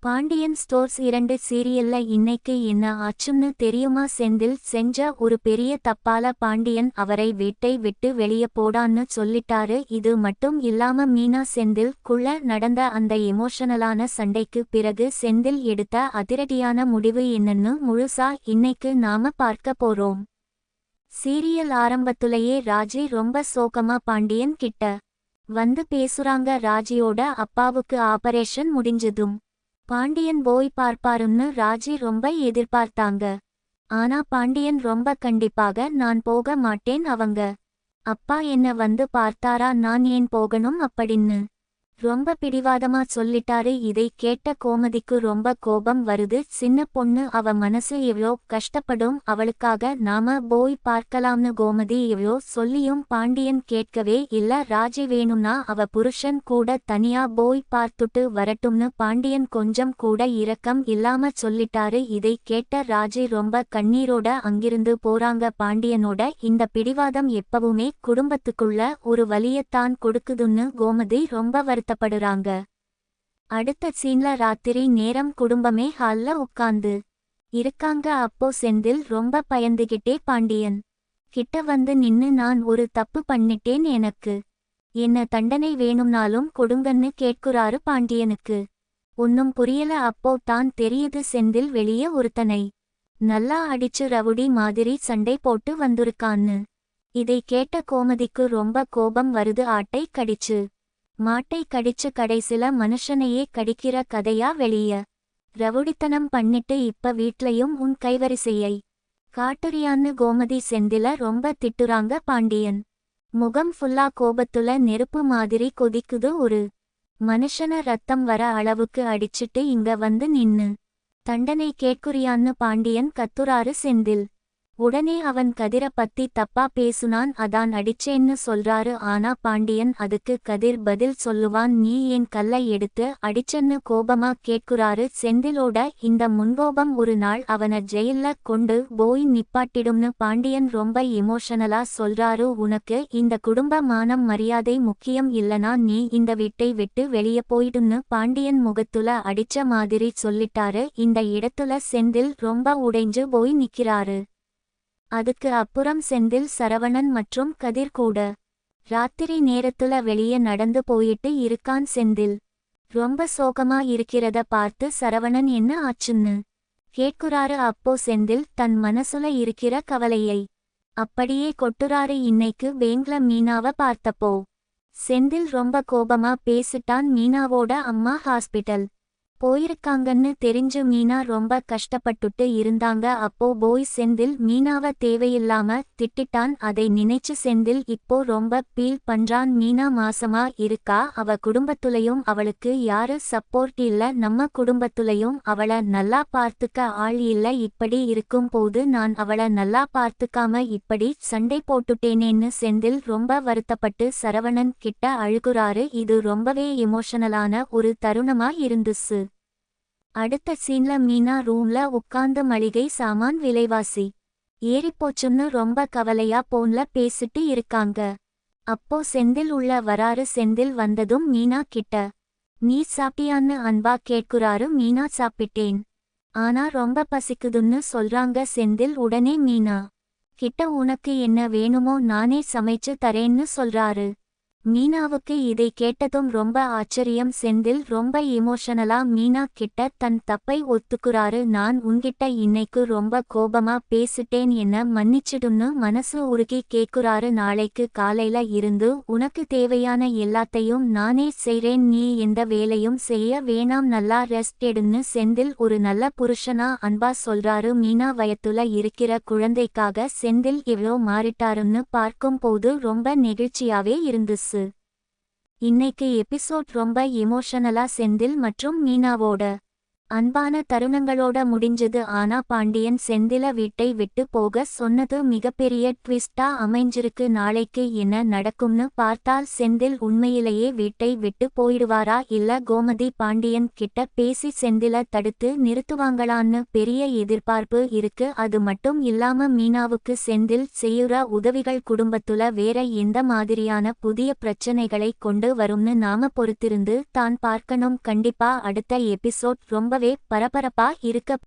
Pandian stores 2 சீரியல்ல இன்னைக்கு என்ன ஆச்சுன்னு தெரியுமா? செந்தில் செஞ்ச ஒரு பெரிய தப்பால பாண்டியன் அவரை வீட்டை விட்டு வெளிய போடான்னு சொல்லிட்டாரு. இது மட்டும் இல்லாம மீனா செந்தில் குள்ள நடந்த அந்த எமோஷனலான சண்டைக்கு பிறகு செந்தில் எடுத்த அதிரடியான முடிவு என்னன்னு முழுசா இன்னைக்கு நாம பார்க்க போறோம். சீரியல் ஆரம்பத்துலயே ராஜி ரொம்ப சோகமா பாண்டியன் கிட்ட வந்து பேசுறாங்க. ராஜியோட அப்பாவுக்கு ஆபரேஷன் முடிஞ்சதும் பாண்டியன் போய் பார்ப்பாருன்னு ராஜி ரொம்ப எதிர்பார்த்தாங்க. ஆனா பாண்டியன் ரொம்ப கண்டிப்பாக நான் போக மாட்டேன், அவங்க அப்பா என்ன வந்து பார்த்தாரா, நான் ஏன் போகணும் அப்படின்னு ரொம்ப பிடிவாதமா சொல்லிட்டாரு. இதை கேட்ட கோமதிக்கு ரொம்ப கோபம் வருது. சின்ன பொண்ணு, அவ மனசு எவ்வளோ கஷ்டப்படும், அவளுக்காக நாம போய் பார்க்கலாம்னு கோமதி எவ்வளோ சொல்லியும் பாண்டியன் கேட்கவே இல்ல. ராஜி வேணும்னா அவ புருஷன் கூட தனியா போய் பார்த்துட்டு வரட்டும்னு பாண்டியன் கொஞ்சம் கூட இரக்கம் இல்லாம சொல்லிட்டாரு. இதை கேட்ட ராஜி ரொம்ப கண்ணீரோட அங்கிருந்து போறாங்க. பாண்டியனோட இந்த பிடிவாதம் எப்பவுமே குடும்பத்துக்குள்ள ஒரு வலியத்தான் கொடுக்குதுன்னு கோமதி ரொம்ப வருத்தப்படுறாங்க. அடுத்த சீன்ல ராத்திரி நேரம் குடும்பமே ஹால்ல உட்கார்ந்து இருக்காங்க. அப்போ செந்தில் ரொம்ப பயந்துகிட்டே பாண்டியன் கிட்ட வந்து நின்னு, நான் ஒரு தப்பு பண்ணிட்டேன், எனக்கு என்ன தண்டனை வேணும்னாலும் கொடுங்கன்னு கேட்குறாரு. பாண்டியனுக்கு ஒன்னும் புரியல. அப்போ தான் தெரியுது செந்தில் வெளியே ஒருத்தனை நல்லா அடிச்சு ரவுடி மாதிரி சண்டை போட்டு வந்திருக்கான்னு. இதை கேட்ட கோமதிக்கு ரொம்ப கோபம் வருது. ஆட்டை கடிச்சு மாட்டை கடிச்சு கடைசில மனுஷனையே கடிக்கிற கதையா வெளிய ரவுடித்தனம் பண்ணிட்டு இப்ப வீட்லயும் உன் கைவரிசையை காட்டுறியான்னு கோமதி செந்தில ரொம்ப திட்டுறாங்க. பாண்டியன் முகம் ஃபுல்லா கோபத்துல நெருப்பு மாதிரி கொதிக்குது. ஒரு மனுஷன ரத்தம் வர அளவுக்கு அடிச்சிட்டு இங்க வந்து நின்னு தண்டனை கேட்குறியான்னு பாண்டியன் கத்துறாரு. செந்தில் உடனே அவன் கதிர பத்தி தப்பா பேசுனான், அதான் அடிச்சேன்னு சொல்றாரு. ஆனா பாண்டியன் அதுக்கு கதிர் பதில் சொல்லுவான், நீ ஏன் கல்லை எடுத்து அடிச்சன்னு கோபமா கேட்குறாரு. செந்திலோட இந்த முன்கோபம் ஒரு நாள் அவன ஜெயில்ல கொண்டு போய் நிப்பாட்டிடும்னு பாண்டியன் ரொம்ப எமோஷனலா சொல்றாரு. உனக்கு இந்த குடும்ப மானம் மரியாதை முக்கியம் இல்லனா நீ இந்த வீட்டை விட்டு வெளிய போயிடுன்னு பாண்டியன் முகத்துல அடிச்ச மாதிரி சொல்லிட்டாரு. இந்த இடத்துல செந்தில் ரொம்ப உடைஞ்சு போய் நிக்கிறாரு. அதுக்கு அப்புறம் செந்தில், சரவணன் மற்றும் கதிர் கூட ராத்திரி நேரத்துல வெளியே நடந்து போயிட்டு இருக்கான். செந்தில் ரொம்ப சோகமா இருக்கிறத பார்த்து சரவணன் என்ன ஆச்சுன்னு கேட்குறாரு. அப்போ செந்தில் தன் மனசுல இருக்கிற கவலையை அப்படியே கொட்டுறாரு. இன்னைக்கு பேங்க்ல மீனாவ பார்த்தப்போ செந்தில் ரொம்ப கோபமா பேசிட்டான். மீனாவோட அம்மா ஹாஸ்பிட்டல் போயிருக்காங்கன்னு தெரிஞ்சு மீனா ரொம்ப கஷ்டப்பட்டுட்டு இருந்தாங்க. அப்போ போய் செந்தில் மீனாவ தேவையில்லாம திட்டிட்டான். அதை நினைச்சு செந்தில் இப்போ ரொம்ப ஃபீல் பண்றான். மீனா மாசமா இருக்கா, அவ குடும்பத்துலயும் அவளுக்கு யாரு சப்போர்ட் இல்ல, நம்ம குடும்பத்துலயும் அவள நல்லா பார்த்துக்க ஆள் இல்ல. இப்படி இருக்கும் போது நான் அவள நல்லா பார்த்துக்காம இப்படி சண்டை போட்டுட்டேனேன்னு செந்தில் ரொம்ப வருத்தப்பட்டு சரவணன் கிட்ட அழுகுறாரு. இது ரொம்பவே எமோஷனலான ஒரு தருணமா இருந்துச்சு. அடுத்த சீன்ல மீனா ரூம்ல உட்கார்ந்து மளிகை சாமான் விலைவாசி ஏறிப்போச்சுன்னு ரொம்ப கவலையா போன்ல பேசிட்டு இருக்காங்க. அப்போ செந்தில் உள்ள வராரு. செந்தில் வந்ததும் மீனா கிட்ட நீ சாப்பிட்டியான்னு அன்பா கேட்குறாரு. மீனா சாப்பிட்டேன், ஆனா ரொம்ப பசிக்குதுன்னு சொல்றாங்க. செந்தில் உடனே மீனா கிட்ட உனக்கு என்ன வேணுமோ நானே சமைச்சு தரேன்னு சொல்றாரு. மீனாவுக்கு இதை கேட்டதும் ரொம்ப ஆச்சரியம். செந்தில் ரொம்ப எமோஷனலா மீனா கிட்ட தன் தப்பை ஒத்துக்குறாரு. நான் உன்கிட்ட இன்னைக்கு ரொம்ப கோபமா பேசிட்டேன், என்ன மன்னிச்சிடுன்னு மனசு உருகி கேட்குறாரு. நாளைக்கு காலையில இருந்து உனக்கு தேவையான எல்லாத்தையும் நானே செய்றேன், நீ எந்த வேலையும் செய்ய வேணாம், நல்லா ரெஸ்ட் எடுன்னு செந்தில் ஒரு நல்ல புருஷனா அன்பா சொல்றாரு. மீனா வயத்துல இருக்கிற குழந்தைக்காக செந்தில் எவ்வளோ மாறிட்டாருன்னு பார்க்கும் போது ரொம்ப நெகிழ்ச்சியாவே இருந்துச்சு. இன்னைக்கு எபிசோட் ரொம்ப எமோஷனலா செந்தில் மற்றும் மீனாவோட அன்பான தருணங்களோட முடிஞ்சது. ஆனா பாண்டியன் செந்தில வீட்டை விட்டு போக சொன்னது மிகப்பெரிய ட்விஸ்டா அமைஞ்சிருக்கு. நாளைக்கு என்ன நடக்கும்னு பார்த்தால் செந்தில் உண்மையிலேயே வீட்டை விட்டு போயிடுவாரா, இல்ல கோமதி பாண்டியன் கிட்ட பேசி செந்தில தடுத்து நிறுத்துவாங்களான்னு பெரிய எதிர்பார்ப்பு இருக்கு. அது மட்டும் இல்லாம மீனாவுக்கு செந்தில் செய்யுற உதவிகள் குடும்பத்துல வேற எந்த மாதிரியான புதிய பிரச்சனைகளை கொண்டு வரும்னு நாம பொறுத்திருந்து தான் பார்க்கணும். கண்டிப்பா அடுத்த எபிசோட் ரொம்பவே பரபரப்பா இருக்க